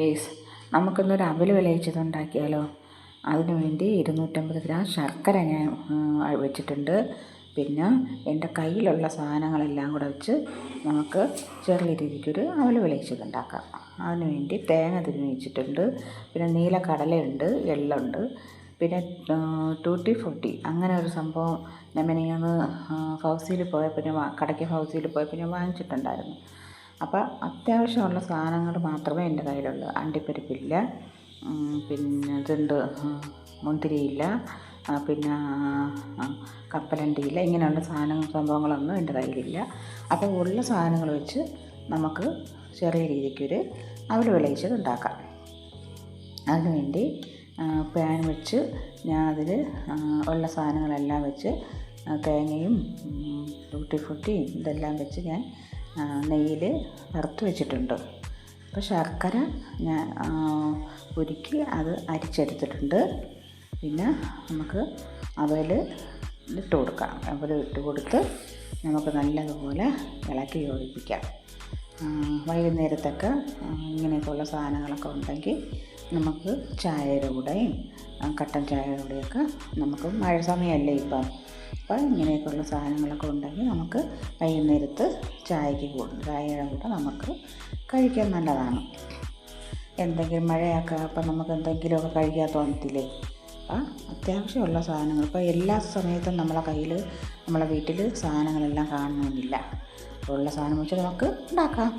Ace നമുക്കിന്നൊരു അവൽ വിളയിച്ചത് ഉണ്ടാക്കിയാലോ. അതിനു വേണ്ടി 250 ഗ്രാം ശർക്കര ഞാൻ വെച്ചിട്ടുണ്ട്. പിന്നെ എൻ്റെ കയ്യിലുള്ള സാധനങ്ങളെല്ലാം കൂടെ വെച്ച് നമുക്ക് ചെറിയ രീതിക്കൊരു അവൽ വിളയിച്ചത് ഉണ്ടാക്കാം. അതിനു വേണ്ടി തേങ്ങ തിരിഞ്ഞ് വെച്ചിട്ടുണ്ട്. പിന്നെ നീലക്കടലയുണ്ട്, എള്ളുണ്ട്, പിന്നെ ടൂട്ടി ഫ്രൂട്ടി അങ്ങനെ ഒരു സംഭവം ഞാൻ മിനിഞ്ഞാന്ന് ഫൗസിയിൽ പോയപ്പോൾ കടയ്ക്ക് ഫൗസിയിൽ പോയപ്പോൾ ഞാൻ വാങ്ങിച്ചിട്ടുണ്ടായിരുന്നു. അപ്പോൾ അത്യാവശ്യമുള്ള സാധനങ്ങൾ മാത്രമേ എൻ്റെ കയ്യിലുള്ളൂ. അണ്ടിപ്പരിപ്പില്ല, പിന്നെ ഇതുണ്ട്, മുന്തിരിയില്ല, പിന്നെ കപ്പലണ്ടിയില്ല. ഇങ്ങനെയുള്ള സംഭവങ്ങളൊന്നും എൻ്റെ കയ്യിലില്ല. അപ്പോൾ ഉള്ള സാധനങ്ങൾ വെച്ച് നമുക്ക് ചെറിയ രീതിക്കൊരു അവൽ വിളയിച്ചത് ഉണ്ടാക്കാം. അതിനുവേണ്ടി പാൻ വെച്ച് ഞാൻ അതിൽ ഉള്ള സാധനങ്ങളെല്ലാം വെച്ച് തേങ്ങയും ടൂട്ടി ഫ്രൂട്ടിയും ഇതെല്ലാം വെച്ച് ഞാൻ നെയ്യിൽ വറുത്ത് വെച്ചിട്ടുണ്ട്. അപ്പോൾ ശർക്കര ഞാൻ ഉരുക്കി അത് അരിച്ചെടുത്തിട്ടുണ്ട്. പിന്നെ നമുക്ക് അവൽ ഇട്ട് കൊടുക്കാം. അവൽ ഇട്ട് കൊടുത്ത് നമുക്ക് നല്ലതുപോലെ ഇളക്കി യോജിപ്പിക്കാം. വൈകുന്നേരത്തൊക്കെ ഇങ്ങനെയൊക്കെയുള്ള സാധനങ്ങളൊക്കെ ഉണ്ടെങ്കിൽ നമുക്ക് ചായയുടെ കൂടെയും കട്ടൻ ചായയുടെ കൂടെയൊക്കെ നമുക്ക് മഴ സമയമല്ലേ ഇപ്പം. അപ്പോൾ ഇങ്ങനെയൊക്കെയുള്ള സാധനങ്ങളൊക്കെ ഉണ്ടെങ്കിൽ നമുക്ക് വൈകുന്നേരത്ത് ചായയുടെ കൂടെ നമുക്ക് കഴിക്കാൻ നല്ലതാണ്. എന്തെങ്കിലും മഴയൊക്കെ അപ്പം നമുക്ക് എന്തെങ്കിലുമൊക്കെ കഴിക്കാൻ തോന്നത്തില്ലേ. അപ്പം അത്യാവശ്യമുള്ള സാധനങ്ങൾ ഇപ്പോൾ എല്ലാ സമയത്തും നമ്മളെ വീട്ടിൽ സാധനങ്ങളെല്ലാം കാണണമെന്നില്ല. അപ്പോൾ ഉള്ള സാധനം വെച്ച് നമുക്ക് ഉണ്ടാക്കാം.